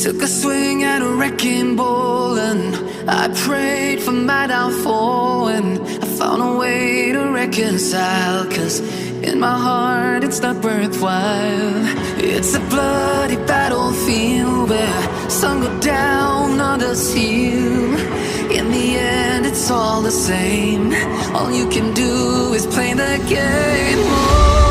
Took a swing at a wrecking ball and I prayed for my downfall, and I found a way to reconcile, 'cause in my heart it's not worthwhile. It's a bloody battlefield where some go down, others heal. In the end it's all the same. All you can do is play the game. Oh.